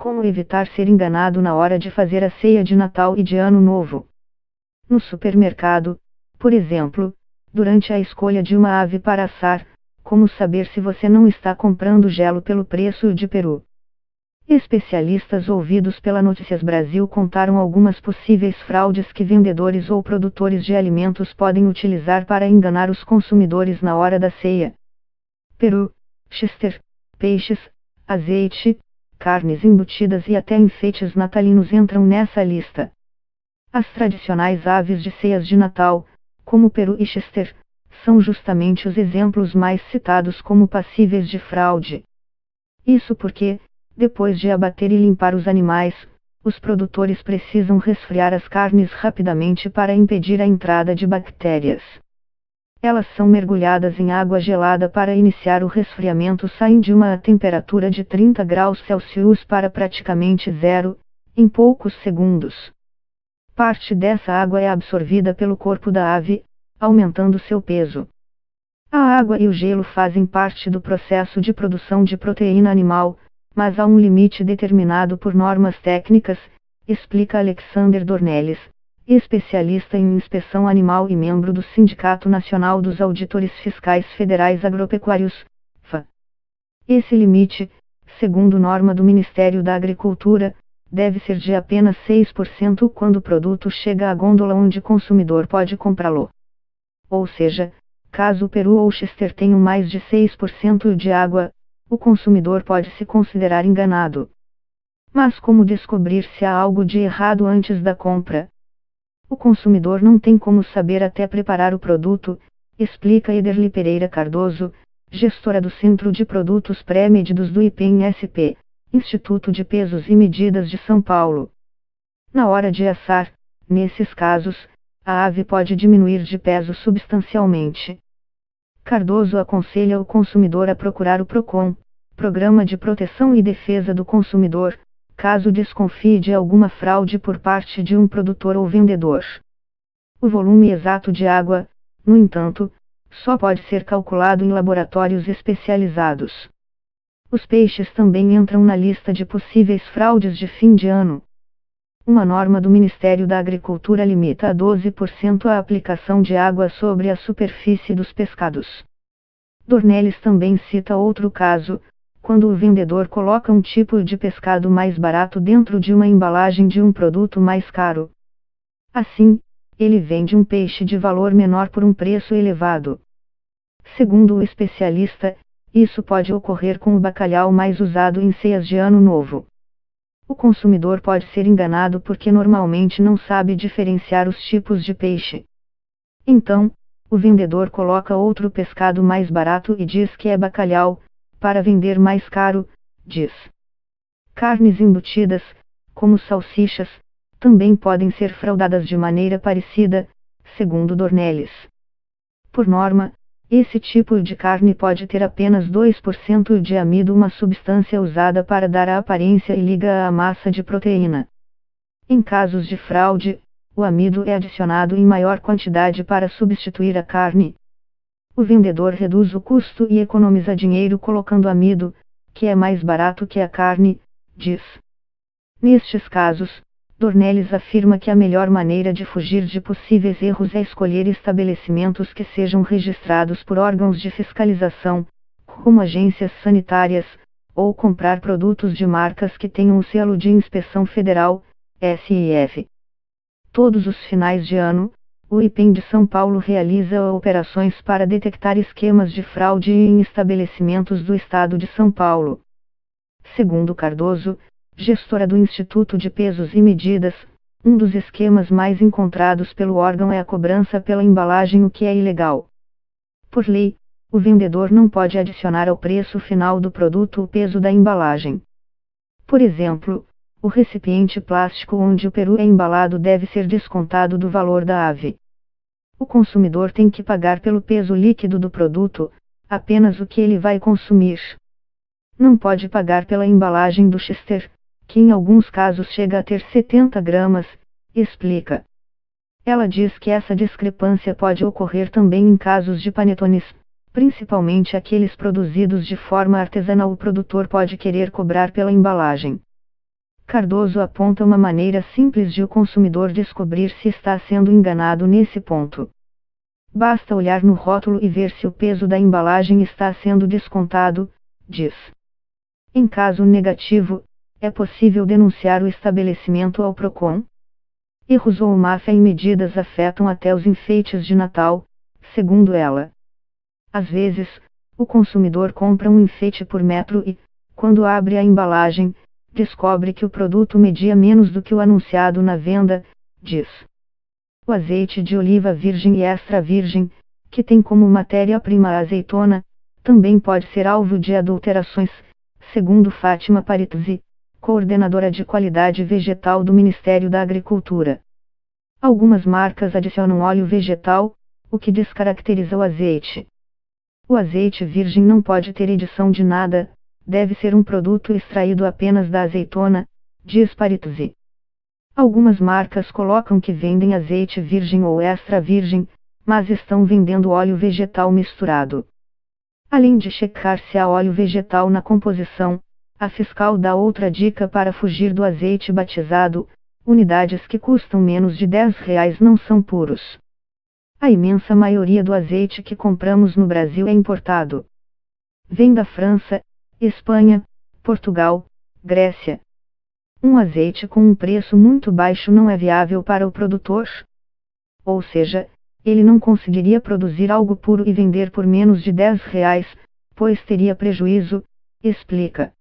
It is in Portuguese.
Como evitar ser enganado na hora de fazer a ceia de Natal e de Ano Novo? No supermercado, por exemplo, durante a escolha de uma ave para assar, como saber se você não está comprando gelo pelo preço de peru? Especialistas ouvidos pela Notícias Brasil contaram algumas possíveis fraudes que vendedores ou produtores de alimentos podem utilizar para enganar os consumidores na hora da ceia. Peru, Chester, peixes, azeite, carnes embutidas e até enfeites natalinos entram nessa lista. As tradicionais aves de ceias de Natal, como peru e Chester, são justamente os exemplos mais citados como passíveis de fraude. Isso porque, depois de abater e limpar os animais, os produtores precisam resfriar as carnes rapidamente para impedir a entrada de bactérias. Elas são mergulhadas em água gelada para iniciar o resfriamento, saem de uma temperatura de 30 graus Celsius para praticamente zero, em poucos segundos. Parte dessa água é absorvida pelo corpo da ave, aumentando seu peso. A água e o gelo fazem parte do processo de produção de proteína animal, mas há um limite determinado por normas técnicas, explica Alexander Dornelles, especialista em inspeção animal e membro do Sindicato Nacional dos Auditores Fiscais Federais Agropecuários, FA. Esse limite, segundo norma do Ministério da Agricultura, deve ser de apenas 6% quando o produto chega à gôndola onde o consumidor pode comprá-lo. Ou seja, caso o peru ou Chester tenham mais de 6% de água, o consumidor pode se considerar enganado. Mas como descobrir se há algo de errado antes da compra? O consumidor não tem como saber até preparar o produto, explica Ederly Pereira Cardoso, gestora do Centro de Produtos Pré-Medidos do IPEM-SP, Instituto de Pesos e Medidas de São Paulo. Na hora de assar, nesses casos, a ave pode diminuir de peso substancialmente. Cardoso aconselha o consumidor a procurar o PROCON, Programa de Proteção e Defesa do Consumidor, caso desconfie de alguma fraude por parte de um produtor ou vendedor. O volume exato de água, no entanto, só pode ser calculado em laboratórios especializados. Os peixes também entram na lista de possíveis fraudes de fim de ano. Uma norma do Ministério da Agricultura limita a 12% a aplicação de água sobre a superfície dos pescados. Dornelles também cita outro caso, quando o vendedor coloca um tipo de pescado mais barato dentro de uma embalagem de um produto mais caro. Assim, ele vende um peixe de valor menor por um preço elevado. Segundo o especialista, isso pode ocorrer com o bacalhau mais usado em ceias de Ano Novo. O consumidor pode ser enganado porque normalmente não sabe diferenciar os tipos de peixe. Então, o vendedor coloca outro pescado mais barato e diz que é bacalhau, para vender mais caro, diz. Carnes embutidas, como salsichas, também podem ser fraudadas de maneira parecida, segundo Dornelles. Por norma, esse tipo de carne pode ter apenas 2% de amido, uma substância usada para dar a aparência e liga à massa de proteína. Em casos de fraude, o amido é adicionado em maior quantidade para substituir a carne. O vendedor reduz o custo e economiza dinheiro colocando amido, que é mais barato que a carne, diz. Nestes casos, Dornelles afirma que a melhor maneira de fugir de possíveis erros é escolher estabelecimentos que sejam registrados por órgãos de fiscalização, como agências sanitárias, ou comprar produtos de marcas que tenham o selo de Inspeção Federal, SIF. Todos os finais de ano, o IPEM de São Paulo realiza operações para detectar esquemas de fraude em estabelecimentos do estado de São Paulo. Segundo Cardoso, gestora do Instituto de Pesos e Medidas, um dos esquemas mais encontrados pelo órgão é a cobrança pela embalagem, o que é ilegal. Por lei, o vendedor não pode adicionar ao preço final do produto o peso da embalagem. Por exemplo, o recipiente plástico onde o peru é embalado deve ser descontado do valor da ave. O consumidor tem que pagar pelo peso líquido do produto, apenas o que ele vai consumir. Não pode pagar pela embalagem do Chester, que em alguns casos chega a ter 70 gramas, explica. Ela diz que essa discrepância pode ocorrer também em casos de panetones, principalmente aqueles produzidos de forma artesanal. O produtor pode querer cobrar pela embalagem. Cardoso aponta uma maneira simples de o consumidor descobrir se está sendo enganado nesse ponto. Basta olhar no rótulo e ver se o peso da embalagem está sendo descontado, diz. Em caso negativo, é possível denunciar o estabelecimento ao Procon? Erros ou má-fé em medidas afetam até os enfeites de Natal, segundo ela. Às vezes, o consumidor compra um enfeite por metro e, quando abre a embalagem, descobre que o produto media menos do que o anunciado na venda, diz. O azeite de oliva virgem e extra virgem, que tem como matéria-prima a azeitona, também pode ser alvo de adulterações, segundo Fátima Paritzi, coordenadora de qualidade vegetal do Ministério da Agricultura. Algumas marcas adicionam óleo vegetal, o que descaracteriza o azeite. O azeite virgem não pode ter edição de nada, deve ser um produto extraído apenas da azeitona, diz Paritzi. Algumas marcas colocam que vendem azeite virgem ou extra virgem, mas estão vendendo óleo vegetal misturado. Além de checar se há óleo vegetal na composição, a fiscal dá outra dica para fugir do azeite batizado: unidades que custam menos de R$ 10 não são puros. A imensa maioria do azeite que compramos no Brasil é importado. Vem da França, Espanha, Portugal, Grécia. Um azeite com um preço muito baixo não é viável para o produtor. Ou seja, ele não conseguiria produzir algo puro e vender por menos de R$ 10, pois teria prejuízo, explica.